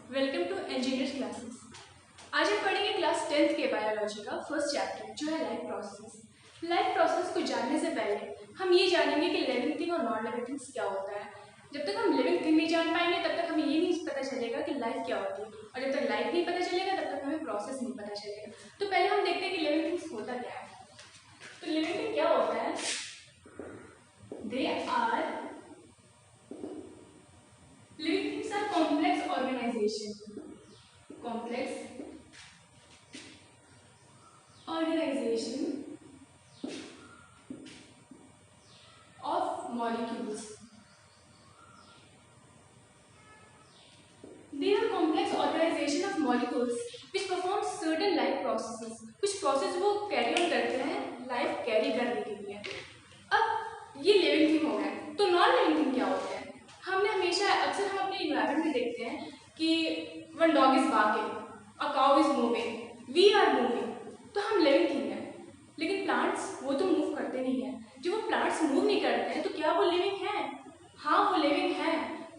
Welcome to engineers classes. आज हम पढ़ेंगे क्लास 10th के बायोलॉजी का फर्स्ट चैप्टर जो है लाइफ प्रोसेस। लाइफ प्रोसेस को जानने से पहले हम ये जानेंगे कि लिविंग थिंग और नॉन लिविंग थिंग्स क्या होता है। जब तक हम लिविंग थिंग नहीं जान पाएंगे तब तक हमें ये नहीं पता चलेगा कि लाइफ क्या होती है, और जब तक लाइफ नहीं पता चलेगा तब तक हमें प्रोसेस नहीं पता चलेगा। तो पहले हम देखते हैं कि लिविंग थिंग्स होता क्या है। तो लिविंग थिंग क्या होता है? They are living things are complex organization of molecules. They are complex organization of molecules which perform certain life processes. कुछ प्रोसेस वो कैरी ऑन करते हैं लाइफ कैरी करने के लिए। अब ये लिविंग थिंग हो गया। तो नॉन लिविंग थिंग क्या होता है? हमने हमेशा अक्सर हम अपने इन्वायरमेंट में देखते हैं कि one dog is barking, a cow is moving, we are moving, तो हम लिविंग थिंग है। लेकिन प्लांट्स वो तो मूव करते नहीं है। जब वो प्लांट्स मूव नहीं करते हैं तो क्या वो लिविंग है? हाँ, वो लिविंग है,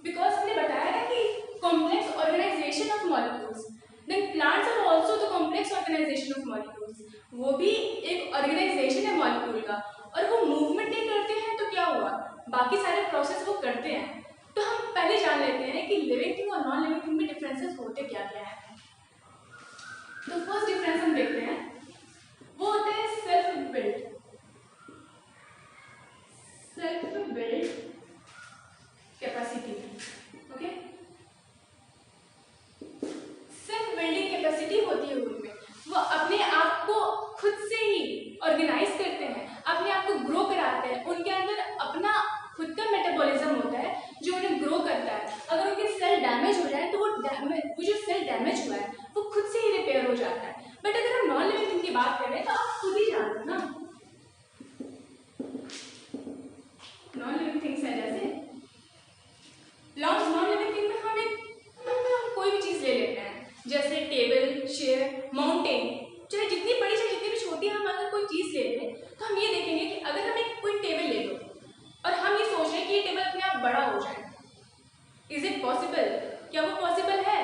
बिकॉज हमने बताया ना कि complex organization of molecules. Then plants are also the complex organization of molecules. वो भी एक ऑर्गेनाइजेशन है मॉलिक्यूल का, और वो मूवमेंट नहीं करते हैं तो क्या हुआ? बाकी सारे प्रोसेस वो करते हैं। तो हम पहले जान लेते हैं कि लिविंग थिंग और नॉन लिविंग थिंग में डिफरेंसेस होते क्या क्या है। तो फर्स्ट डिफरेंस हम देखते हैं, वो होते हैं self build capacity. Okay, self building capacity होती है उनमें। वो अपने आप को खुद से ही ऑर्गेनाइज करते हैं, अपने आप को ग्रो कराते हैं। उनके अंदर अपना खुद का मेटाबॉलिज्म होता है जो उन्हें ग्रो करता है। अगर उनके सेल डैमेज हो जाए तो वो जो सेल डैमेज हुआ है वो खुद से ही रिपेयर हो जाता है। बट अगर हम नॉन लिविंग थिंग की बात करें तो आप खुद ही जानते हो ना, नॉन लिविंग थिंग्स है जैसे नॉन लिविंग थिंग में हम कोई भी चीज़ ले लेते हैं, जैसे टेबल, चेयर, माउंटेन, चाहे जितनी बड़ी चाहे जितनी भी छोटी, हम अगर कोई चीज़ ले लें तो हम ये देखेंगे कि अगर हम एक कोई टेबल ले लो और हम ये सोच रहे हैं कि ये टेबल अपने आप बड़ा हो जाए, इज इट पॉसिबल? क्या वो पॉसिबल है?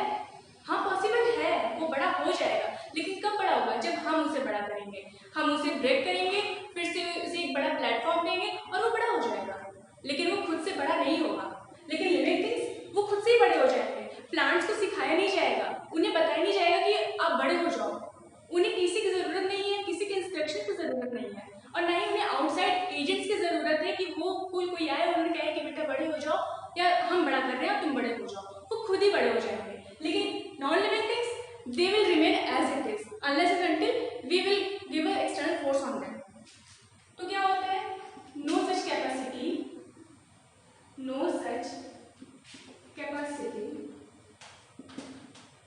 हाँ, पॉसिबल है, वो बड़ा हो जाएगा। लेकिन कब बड़ा होगा? जब हम उसे बड़ा करेंगे, हम उसे ब्रेक करेंगे, फिर से उसे एक बड़ा प्लेटफॉर्म देंगे और वो बड़ा हो जाएगा। लेकिन वो खुद से बड़ा नहीं होगा। लेकिन लिविंग थिंग्स वो खुद से ही बड़े हो जाएंगे। प्लांट्स को सिखाया नहीं जाएगा, उन्हें बताया नहीं जाएगा कि आप बड़े हो जाओ। उन्हें किसी की ज़रूरत नहीं है, किसी के इंस्ट्रक्शन की ज़रूरत नहीं है, और ना ही उन्हें आउटसाइड एजेंट्स की ज़रूरत है कि वो कोई आए और उन्हें कहे कि बेटा बड़े हो जाओ, या हम बड़ा कर रहे हैं तुम बड़े हो जाओ। वो खुद ही बड़े हो जाएंगे। लेकिन non living things they will remain as it is unless and until we will give a external force on them. तो क्या होता है? No such capacity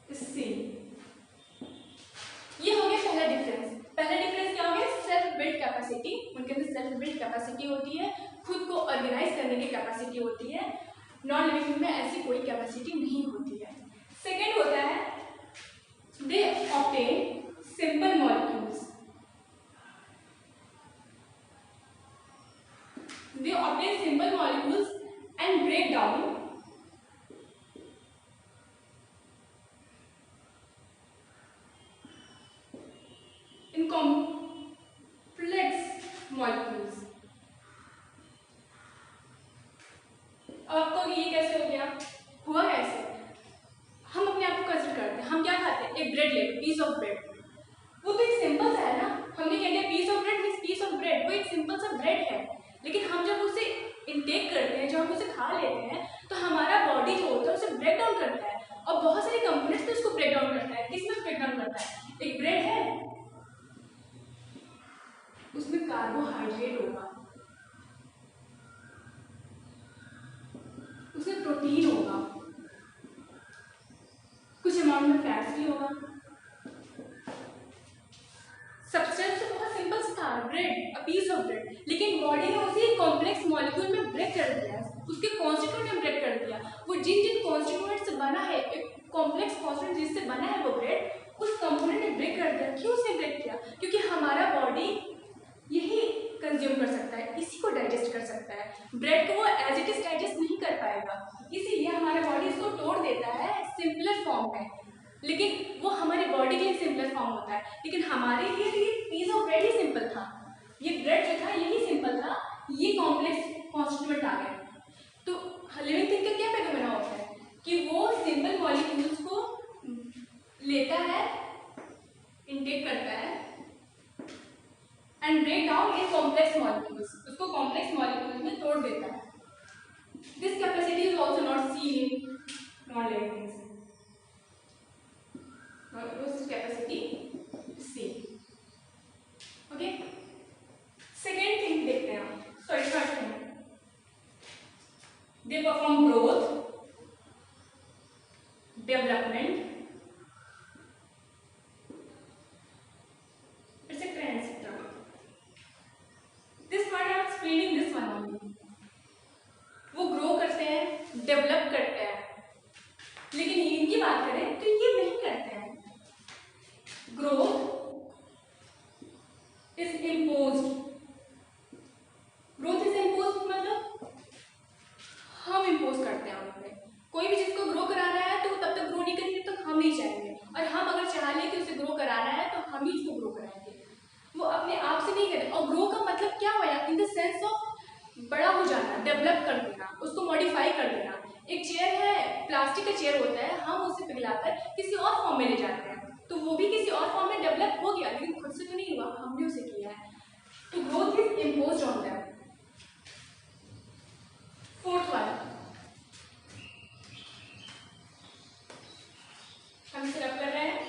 is same. ये हो गया पहला डिफरेंस। पहला डिफरेंस क्या हो गया? Self build capacity. उनके अंदर सेल्फ बिल्ड कैपेसिटी होती है, खुद को ऑर्गेनाइज करने की कैपेसिटी होती है। नॉन लिविंग में ऐसी कोई कैपेसिटी नहीं होती है। सेकेंड होता है they obtain simple molecules. They obtain simple molecules and break down in complex molecules. आपको ये कैसे हो गया? हुआ कैसे? हम अपने आप को कंसिडर करते हैं, हम क्या खाते हैं? एक ब्रेड ले लो, पीस ऑफ ब्रेड। वो तो एक सिंपल सा है ना, हमने कह दिया piece of bread means piece of bread, वो एक सिंपल सा ब्रेड है। लेकिन हम जब उसे इनटेक करते हैं, जब हम उसे खा लेते हैं, तो हमारा बॉडी जो होता है उसे ब्रेक डाउन करता है, और बहुत सारे कंपोनेंट्स तो उसको ब्रेक डाउन करता है। किसमें ब्रेक डाउन करता है? एक ब्रेड है, उसमें कार्बोहाइड्रेट होगा, उसमें प्रोटीन होगा, कुछ अमाउंट में फैट्स भी होगा। सब्सटेंस तो बहुत सिंपल सा था, bread, a piece of bread, लेकिन बॉडी ने उसे कॉम्प्लेक्स मॉलिक्यूल में ब्रेक कर दिया, उसके कॉन्स्टिट्यूएंट में ब्रेक कर दिया। वो जिन कॉन्स्टिट्यूएंट से बना है, एक कॉम्प्लेक्स कॉन्स्टिट्यूएंट जिससे बना है वो ब्रेड, उस कंपोनेंट ने ब्रेक कर दिया। क्यों उसने ब्रेक किया? क्योंकि हमारा बॉडी यही कंज्यूम कर सकता है, इसी को डाइजेस्ट कर सकता है। ब्रेड को वो एज इट इज डाइजेस्ट नहीं कर पाएगा, इसीलिए हमारा बॉडी इसको तोड़ देता है, सिंपलर फॉर्म है, लेकिन वो हमारी बॉडी के लिए सिंपलर फॉर्म होता है, लेकिन हमारे लिए तो ये पीस ऑफ ब्रेड ही सिंपल था, ये ब्रेड जो था यही सिंपल था, ये कॉम्प्लेक्स कॉन्स्टिट्यूएंट आ गया। तो लिविंग थिंग का क्या फिनोमेना होता है कि वो सिंपल मॉलिक्यूल्स को लेता है, इनटेक करता है and break down in complex molecules, उसको कॉम्प्लेक्स मॉलिक्यूल्स में तोड़ देता है। This capacity is also not seen in non living things, this capacity same. Okay, second thing देखते हैं हम, sorry first thing, they perform growth, development, etc and etc. This part I am explaining this one only. वो grow करते हैं, develop करते हैं, लेकिन इनकी बात करें तो ये नहीं करते हैं। Growth is imposed. Growth is imposed मतलब हम इम्पोज करते हैं उन पे। कोई भी चीज को ग्रो कराना है तो तब तक ग्रो नहीं करेंगे तो हम नहीं चाहेंगे, और हम अगर चाह लें कि उसे ग्रो कराना है तो हम ही उसको ग्रो कराएंगे, वो अपने आप से नहीं करें। और ग्रो का मतलब क्या हुआ, इन द सेंस ऑफ बड़ा हो जाना, डेवलप कर देना, उसको मॉडिफाई कर देना। एक चेयर है, प्लास्टिक का चेयर होता है, हम उसे पिघलाकर किसी और फॉर्म में ले जाते हैं, तो वो भी किसी और फॉर्म में डेवलप हो गया, लेकिन खुद से तो नहीं हुआ, हमने उसे किया है। तो growth is imposed on them. Fourth one, हम इसे रब कर रहे हैं।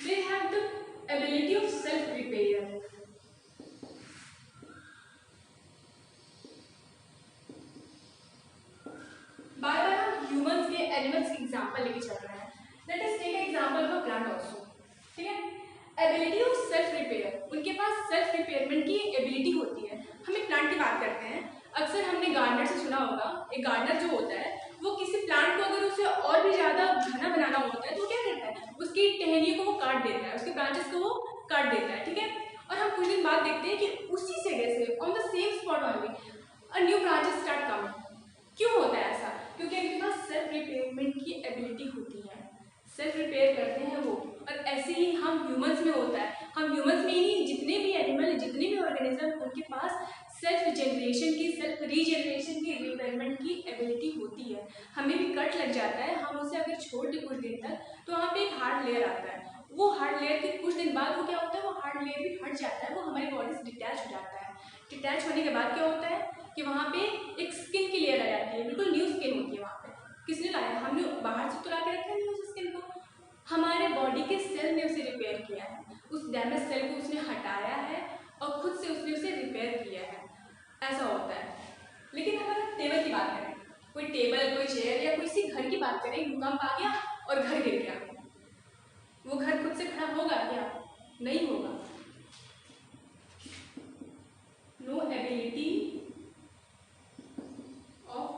They have the ability of self-repair. बार-बार हम ह्यूमंस के एनिमल्स के एग्जांपल लेके चल रहे हैं। Let us take example of plant also, ठीक है। एबिलिटी ऑफ सेल्फ रिपेयर, उनके पास सेल्फ रिपेयरमेंट की एबिलिटी होती है। हम एक प्लांट की बात करते हैं, अक्सर हमने गार्डनर से सुना होगा, एक गार्डनर जो होता है वो किसी प्लांट को अगर उसे और भी ज़्यादा घना बनाना होता है तो क्या करता है, उसकी टहनियों को वो काट देता है, उसके ब्रांचेस को वो काट देता है, ठीक है। और हम कुछ दिन बाद देखते हैं कि उसी जगह से on the same spot only a new branches start coming. क्यों होता है ऐसा? क्योंकि उनके पास सेल्फ रिपेयरमेंट की एबिलिटी होती है, सेल्फ रिपेयर करते हैं वो। और ऐसे ही हम ह्यूमंस में होता है, हम ह्यूमंस में ही नहीं, जितने भी एनिमल, जितने भी ऑर्गेनिज्म, उनके पास सेल्फ जनरेशन की, सेल्फ रीजनरेशन की, रिपेयरमेंट की एबिलिटी होती है। हमें भी कट लग जाता है, हम उसे अगर छोड़ दें कुछ दिन तक तो वहाँ पे एक हार्ड लेयर आता है, वो हार्ड लेयर के कुछ दिन बाद वो क्या होता है, वो हार्ड लेयर भी हट जाता है, वो हमारी बॉडी से डिटैच हो जाता है। डिटैच होने के बाद क्या होता है कि वहाँ पे एक स्किन की लेयर आ जाती है, बिल्कुल न्यू स्किन होती है वहाँ पे। किसने लाया? हमने बाहर से तो ला के रखा है उस स्किन को, हमारे बॉडी के सेल ने उसे रिपेयर किया है, उस डैमेज सेल को उसने हटाया है और खुद से उसने उसे रिपेयर किया है, ऐसा होता है। लेकिन अगर हम टेबल की बात करें, कोई टेबल, कोई चेयर या किसी घर की बात करें, भूकंप आ गया और घर गिर गया, वो घर खुद से खड़ा होगा क्या? नहीं होगा। No ability of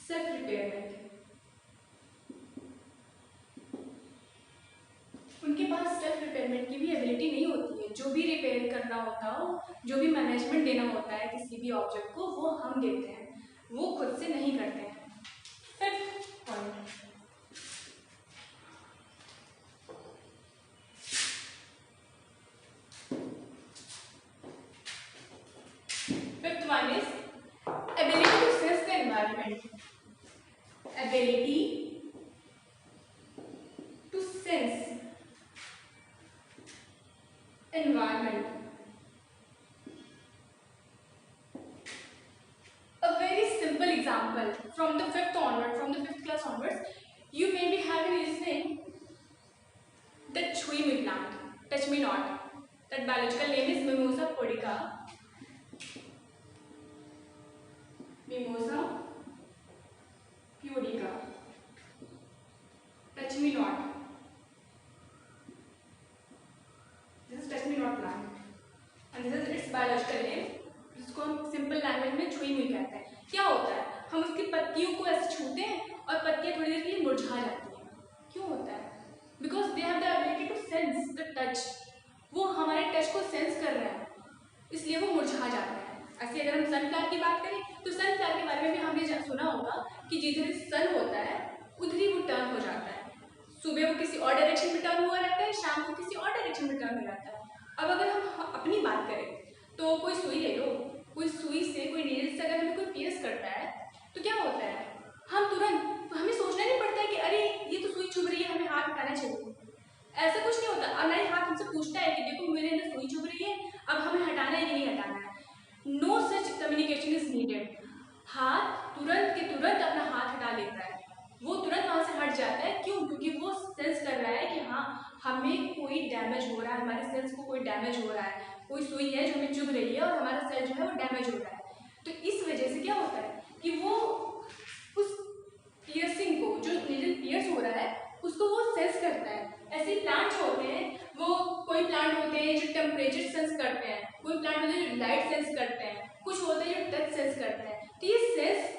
self repairment, उनके पास सेल्फ रिपेयरमेंट की भी एबिलिटी नहीं होती है। जो भी रिपेयर करना होता हो, जो भी मैनेजमेंट देना होता है किसी भी ऑब्जेक्ट को, वो हम देते हैं, वो खुद से नहीं करते हैं। Fifth point, fifth one is ability to sense the environment, ability to sense environment. A very simple example from the fifth onward, from the fifth class onwards, you may be having listening the chui me plant, touch me not. That biological name is Mimosa pudica. Mimosa pudica. Touch me not. This is touch me not plant and this is its biological name, जिसको हम simple language में छुई मुई कहते हैं। क्या होता है, हम उसकी पत्तियों को ऐसे छूते हैं और पत्तियां थोड़ी देर के लिए मुरझा जाती हैं। क्यों होता है? Because they have the ability to sense the touch, वो हमारे टच को सेंस कर रहे हैं। इसलिए वो मुरझा जाता है। ऐसे अगर हम सनफ्लावर की बात करें तो सनफ्लावर के बारे में भी हमने सुना होगा कि जिधर सन होता है उधर ही वो टर्न हो जाता है। सुबह वो किसी और डायरेक्शन में टर्न हुआ रहता है, शाम को किसी और डायरेक्शन में टर्न हो जाता है। अब अगर हम अपनी बात करें तो कोई सुई ले लो, कोई सुई से कोई नीडल से अगर हमें कोई पियर्स करता है तो क्या होता है, हम तुरंत हमें सोचना नहीं पड़ता है कि अरे ये तो सुई चुभ रही है, हमें हाथ हटाना चाहिए। ऐसा कुछ नहीं होता। और ना ही हाथ हमसे पूछता है कि देखो मेरे अंदर सुई चुभ रही है, अब हमें हटाना है कि नहीं हटाना है। No such communication is needed. हाथ तुरंत के तुरंत अपना हाथ हटा लेता है, वो तुरंत वहां से हट जाता है। क्यों? क्योंकि वो सेंस कर रहा है कि हाँ हमें कोई डैमेज हो रहा है, हमारे सेल्स को कोई डैमेज हो रहा है, कोई सुई है जो हमें चुभ रही है और हमारा सेल जो है वो डैमेज हो रहा है। तो इस वजह से क्या होता है कि वो उस पियर्सिंग को, जो नीडल पियर्स हो रहा है उसको वो सेंस करता है। ऐसे प्लांट जो होते हैं, वो कोई प्लांट होते हैं जो टेम्परेचर सेंस करते हैं, कोई प्लांट होते हैं जो लाइट सेंस करते हैं, कुछ होते हैं जो टच सेंस करते हैं। तो ये sense,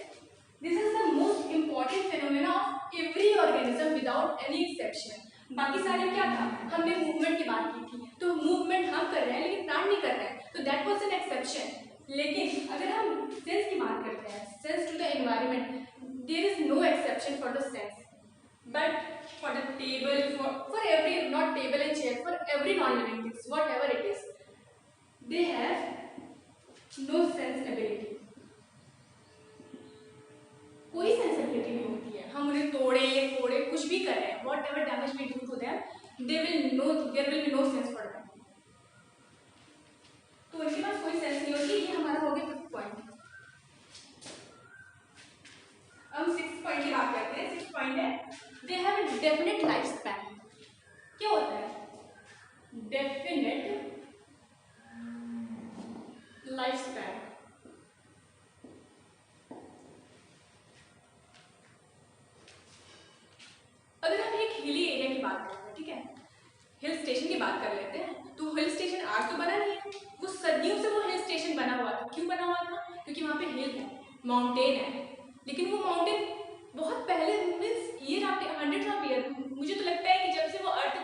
this is the most important phenomena of every organism without any exception. बाकी सारे क्या था, हमने मूवमेंट की बात की थी, तो मूवमेंट हम कर रहे हैं लेकिन प्लांट नहीं कर रहे हैं, तो दैट वाज एन एक्सेप्शन। लेकिन अगर हम सेंस की बात करते हैं, sense to the environment, there is no exception for the sense. But for the table, for every, not table and chair, for every non-living things, whatever it is, they have no sense ability. कोई sense ability नहीं होती है। हम उन्हें तोड़े फोड़े कुछ भी करें, whatever damage we do to them, they will know, there will be no sense for them. तो उनके पास कोई सेंस नहीं होती। ये हमारा हो गया 5th पॉइंट। हम 6th पॉइंट की बात करते हैं। 6th पॉइंट है they have a definite life span. क्या होता है डेफिनेट लाइफ स्पैन? अगर हम एक हिली एरिया की बात करते हैं, ठीक है, हिल स्टेशन की बात कर लेते हैं, तो हिल स्टेशन आज तो बना नहीं है, वो सदियों से वो हिल स्टेशन बना हुआ था। क्यों बना हुआ था? क्योंकि वहाँ पे हिल है, माउंटेन है। लेकिन वो माउंटेन बहुत पहले, means year after hundreds of year, मुझे तो लगता है कि जब से वो अर्थ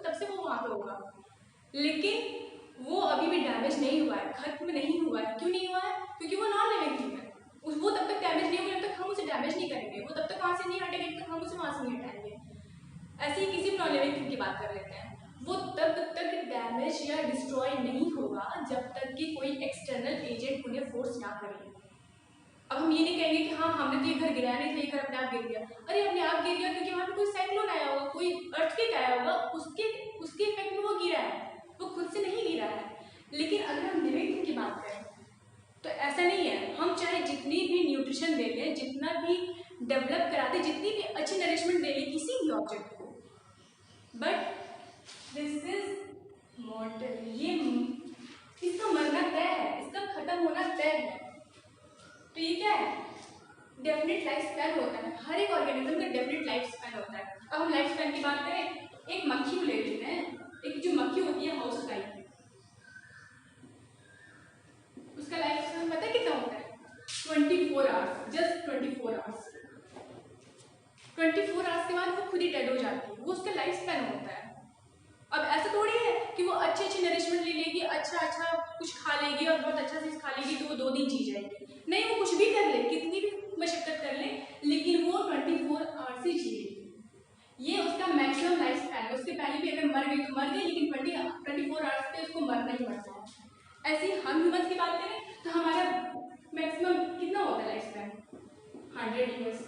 तब से वो वहाँ पे होगा, लेकिन वो अभी भी डैमेज नहीं हुआ है, खत्म नहीं हुआ है। क्यों नहीं हुआ है? क्योंकि वो नॉन लिविंग थिंग है। वो तब तक डैमेज नहीं हुआ जब तक हम उसे डैमेज नहीं करेंगे, वो तब तक वहाँ से नहीं हटेंगे जब तक हम उसे वहाँ से नहीं हटाएंगे। ऐसे ही किसी भी नॉन लिविंग थिंग की बात कर लेते हैं, वो तब तक डैमेज या डिस्ट्रॉय नहीं होगा जब तक कि कोई एक्सटर्नल एजेंट उन्हें फोर्स ना करे। अब हम ये नहीं कहेंगे कि हाँ हमने तो ये घर गिराया नहीं था, ये घर अपने आप गिर गया। अरे अपने आप गिर गया क्योंकि वहाँ पे कोई साइक्लोन आया होगा, कोई अर्थक्वेक आया होगा, उसके इफेक्ट में वो गिरा है, वो खुद से नहीं गिरा है। लेकिन अगर हम लिविंग थिंग की बात करें तो ऐसा नहीं है। हम चाहे जितनी भी न्यूट्रिशन दे लें, जितना भी डेवलप करा दें, जितनी भी अच्छी नरिशमेंट दे लें किसी भी ऑब्जेक्ट को, बट दिस इज मॉर्टल। ये इसका मरना तय है, इसका खत्म होना तय है। तो ये क्या है? डेफिनेट लाइफ स्पैन होता है। हर एक ऑर्गेनिज्म का डेफिनेट लाइफ स्पैन होता है। अब हम लाइफ स्पैन की बात करें, एक मक्खी को ले लेते हैं। एक जो मक्खी होती है हाउस फ्लाई, उसका लाइफ स्पैन पता है कितना होता है? 24 आवर्स, जस्ट 24 आवर्स। 24 आवर्स के बाद वो खुद ही डेड हो जाती है, वो उसका लाइफ स्पैन होता है। अब ऐसा थोड़ी है कि वो अच्छी अच्छी नरिशमेंट ले लेगी, अच्छा अच्छा कुछ खा लेगी और बहुत अच्छा चीज खा लेगी तो वो 2 दिन जी जाएगी। नहीं, वो कुछ भी कर ले, कितनी भी मशक्कत कर ले, लेकिन वो 24 आवर्स ही जिएगी। ये उसका मैक्सिमम लाइफ स्पैन है। उसके पहले भी अगर मर गई तो मर गई, लेकिन 24 आवर्स पे उसको मरना ही मरना है। ऐसे ही हम ह्यूमंस की बात करें तो हमारा मैक्सिमम कितना होता है लाइफ स्पैन? 100 ईयर्स।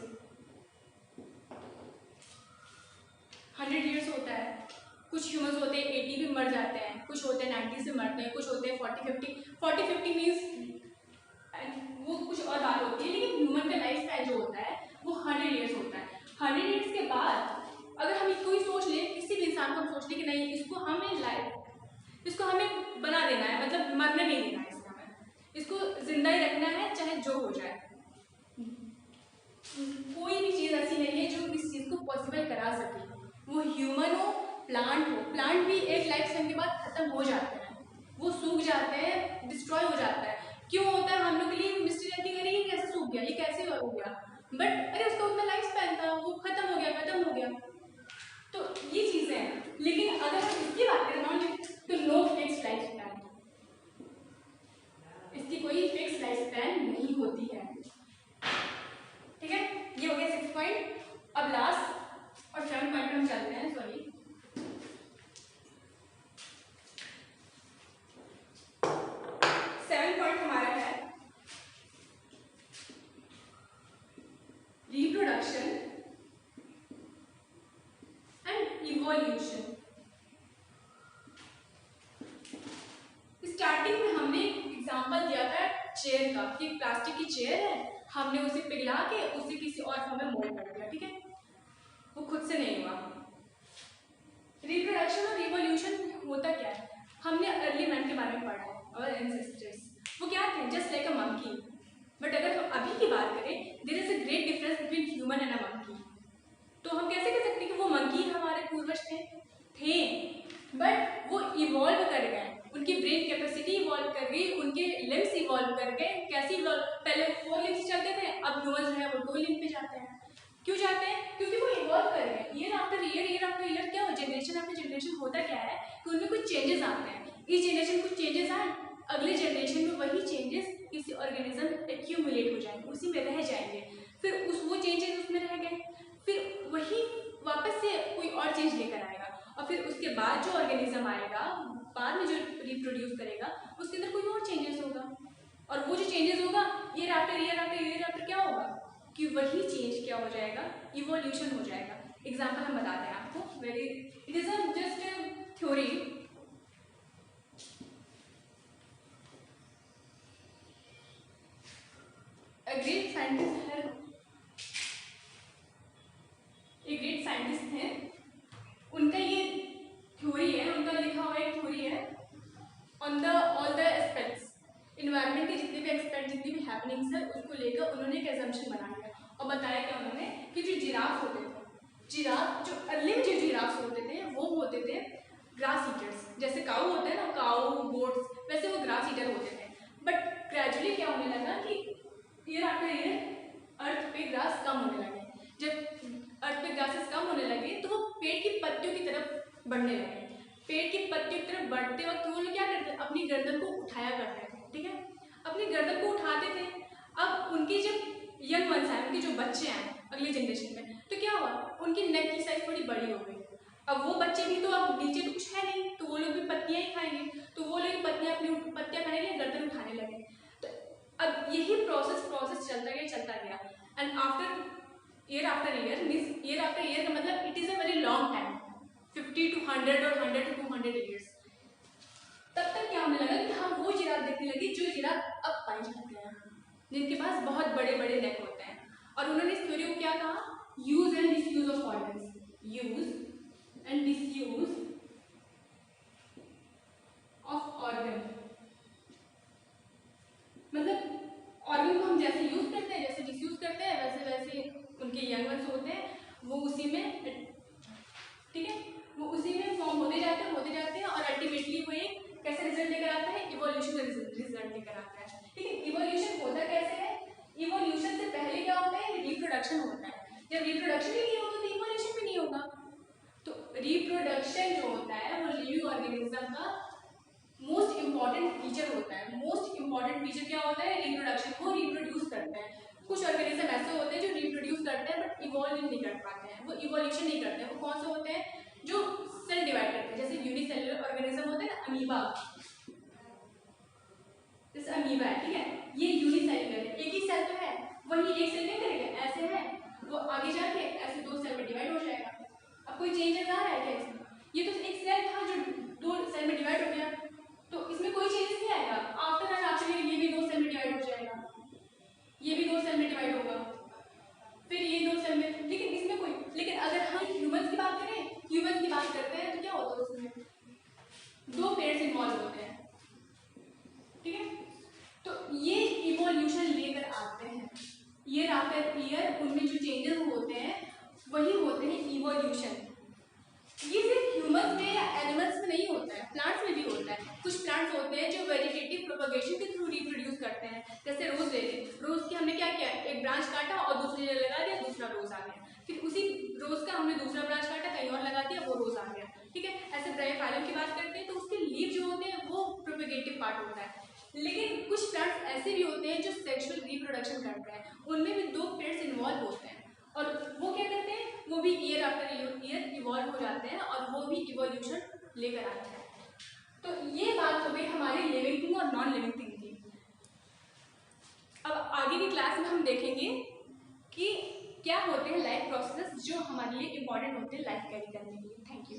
100 ईयर्स होता है। कुछ ह्यूमंस होते हैं 80 भी मर जाते हैं, कुछ होते हैं 90 से मरते हैं, कुछ होते हैं 40-50 मीन्स वो कुछ और बात होती है। लेकिन ह्यूमन का लाइफ स्पैन जो होता है वो 100 ईयर्स होता है। 100 ईयर्स के बाद अगर हम कोई सोच लें, किसी भी इंसान को हम सोच लें कि नहीं इसको हमें बना देना है, मतलब मरने नहीं देना है, इसको जिंदा ही रखना है चाहे जो हो जाए। कोई भी चीज़ ऐसी नहीं है जो इस चीज़ को पॉसिबल करा सके, वो ह्यूमन हो प्लांट हो। प्लांट भी एक लाइफ स्पैन के बाद खत्म हो जाते हैं, वो सूख जाते हैं, डिस्ट्रॉय हो जाता है। क्यों होता है? हम लोग के लिए मिस्ट्री रहती है, ये कैसे सूख गया, ये कैसे हो गया, बट अरे उसका उतना लाइफ स्पैन था, वो खत्म हो गया। तो ये चीज़ें हैं। लेकिन अगर हम इसकी बात करें तो no fix life span. Chair का, कि प्लास्टिक की चेयर है, हमने उसे पिघला के उसे किसी और फॉर्म में मोल्ड कर दिया, ठीक है, वो खुद से नहीं हुआ। रिप्रोडक्शन और रिवोल्यूशन होता क्या है, हमने अर्ली मैन के बारे में पढ़ा है, और एंसेस्टर्स वो क्या थे, just like a monkey. But अगर हम अभी की बात करें, there is a great difference between human and a monkey. तो हम कैसे कह सकते हैं कि वो मंकी हमारे पूर्वज थे, बट वो इवॉल्व कर गए, उनकी ब्रेन कैपेसिटी इवॉल्व कर गई, उनके लिम्स इवॉल्व कर गए। कैसे इवॉल्व, पहले 4 लिम्स चलते थे, अब ह्यूमन जो है वो 2 लिम्स पे जाते हैं। क्यों जाते हैं, क्योंकि वो इवॉल्व कर गए। ईयर आफ्टर ईयर क्या हो, जनरेशन आफ्टर जनरेशन होता क्या है कि उनमें कुछ चेंजेस आते हैं। इस जनरेशन कुछ चेंजेस आए, अगले जनरेशन में वही चेंजेस किसी ऑर्गेनिज्म एक्यूमुलेट हो जाएंगे, उसी में रह जाएंगे, फिर वो चेंजेस उसमें रह गए, फिर वही वापस से कोई और चेंज लेकर आएगा, और फिर उसके बाद जो ऑर्गेनिज्म आएगा बाद में जो रिप्रोड्यूस करेगा उसके अंदर कोई और चेंजेस होगा, और वो जो चेंजेस होगा ईयर आफ्टर ईयर आफ्टर क्या होगा कि वही चेंज क्या हो जाएगा, इवोल्यूशन हो जाएगा। एग्जाम्पल हम बताते हैं आपको, very it is just theory. Great scientist है, उनका ये थ्योरी है, उनका लिखा हुआ एक थ्योरी है on the all the aspects, environment के जितने भी एक्सपेक्ट, जितनी भी हैपनिंग्स है उसको लेकर उन्होंने एक एजम्पशन बना लिया और बताया क्या उन्होंने कि जो जिराफ होते थे, जिराफ जो अर्ली में जो जिराफ होते थे वो होते थे ग्रास ईटर्स, जैसे काऊ होते हैं ना, काऊ गोट्स, वैसे वो ग्रास ईटर होते थे। बट ग्रेजुअली क्या होने लगा कि ईयर आफ्टर ईयर अर्थ पे ग्रास कम होने लगे, जब अर्थ पे ग्रासेस कम होने लगे तो वो पेड़ की पत्तियों की तरफ बढ़ने लगे। पेड़ की पत्तियों की तरफ बढ़ते वक्त वो लोग क्या करते हैं, अपनी गर्दन को उठाया करते थे, ठीक है, अपनी गर्दन को उठाते थे। अब उनके जब यंग वंस आए, उनके जो बच्चे आए अगले जनरेशन में, तो क्या हुआ, उनकी नेक की साइज थोड़ी बड़ी हो गई। अब वो बच्चे भी तो, अब नीचे तो कुछ है नहीं, तो वो लोग भी पत्तियां ही खाएंगे, तो वो लोग पत्तियां खाने के लिए गर्दन उठाने लगे। तो अब यही प्रोसेस चलता गया एंड ईयर आफ्टर ईयर का मतलब it is a very long time, 50 to 100 और 100 to 200 ईयर्स। तब तक क्या होने लगा कि हम वो जिराफ देखने लगे जो जिराफ अब पाई जाते हैं, जिनके पास बहुत बड़े बड़े नेक होते हैं। और उन्होंने इस थ्योरी को क्या कहा, use and disuse of organs, use and disuse of organ, मतलब ऑर्गन को हम जैसे यूज करते हैं, जैसे डिसयूज करते हैं, वैसे वैसे उनके यंग वंस होते हैं, वो उसी में, ठीक है, वो उसी में फॉर्म होते जाते हैं और अल्टीमेटली वो एक कैसे रिजल्ट लेकर आता है, इवोल्यूशन रिजल्ट लेकर आता है। ठीक है, इवोल्यूशन होता कैसे है, इवोल्यूशन से पहले क्या होता है, रिप्रोडक्शन होता है। जब रिप्रोडक्शन ही नहीं होगा तो इवोल्यूशन भी नहीं होगा। तो रिप्रोडक्शन जो होता है वो लिविंग ऑर्गेनिज्म का मोस्ट इंपॉर्टेंट फीचर होता है। मोस्ट इंपॉर्टेंट फीचर क्या होता है, रिप्रोडक्शन, वो रिप्रोड्यूस करते हैं। कुछ ऑर्गेनिज्म ऐसे होते हैं जो रिप्रोड्यूस करते हैं बट इवॉल्व नहीं कर पाते हैं, वो इवोल्यूशन नहीं करते हैं। वो कौन से होते हैं, जो सेल डिवाइड करते हैं, जैसे यूनिसेलुलर ऑर्गेनिज्म होते हैं ना, अमीबा, जैसे अमीबा है, ठीक है, ये यूनिसेलुलर है, एक ही सेल तो है, वही एक सेल नहीं करेगा, ऐसे है, वो आगे जाके ऐसे 2 सेल में डिवाइड हो जाएगा। अब कोई चेंजेस आ रहा है क्या इसमें, ये तो एक सेल था जो 2 सेल में डिवाइड हो गया, तो इसमें कोई चेंजेस नहीं आएगा। आफ्टर एंड आफ्टर ये भी 2 सेल में डिवाइड हो जाएगा, ये भी 2 सेल में डिवाइड होगा, फिर ये 2 सेल में, लेकिन इसमें कोई, लेकिन अगर हम ह्यूमंस की बात करें, ह्यूमंस की बात करते हैं तो क्या होता है, उसमें 2 पेयर्स इन्वॉल्व होते हैं, ठीक है। तो ये इवोल्यूशन लेकर आते हैं ईयर आफ्टर ईयर, उनमें जो चेंजेस होते हैं वही होते हैं इवोल्यूशन। ये सिर्फ ह्यूमंस में या एनिमल्स में नहीं होता है, प्लांट्स में भी होता है। कुछ प्लांट्स होते हैं जो वेजिटेटिव प्रोपगेशन के थ्रू रिप्रोड्यूस करते हैं, जैसे रोज ले लें, रोज की हमने क्या किया, एक ब्रांच काटा और दूसरी जगह लगा दिया, दूसरा रोज आ गया, फिर उसी रोज का हमने दूसरा ब्रांच काटा, कहीं और लगा दिया, वो रोज आ गया, ठीक है। ऐसे ब्रायोफाइलम की बात करते हैं तो उसके लीव जो होते हैं वो प्रोपगेटिव पार्ट होता है। लेकिन कुछ प्लांट्स ऐसे भी होते हैं जो सेक्सुअल रिप्रोडक्शन करते हैं, उनमें भी 2 पेयर्स इन्वॉल्व होते हैं, और वो क्या करते हैं, वो भी ईयर आफ्टर ईयर इवॉल्व हो जाते हैं और वो भी इवोल्यूशन लेकर आते हैं। तो ये बात हो गई हमारी लिविंग थिंग और नॉन लिविंग थिंग की। अब आगे की क्लास में हम देखेंगे कि क्या होते हैं लाइफ प्रोसेसेस जो हमारे लिए इंपॉर्टेंट होते हैं लाइफ कैरी करने के लिए। Thank you.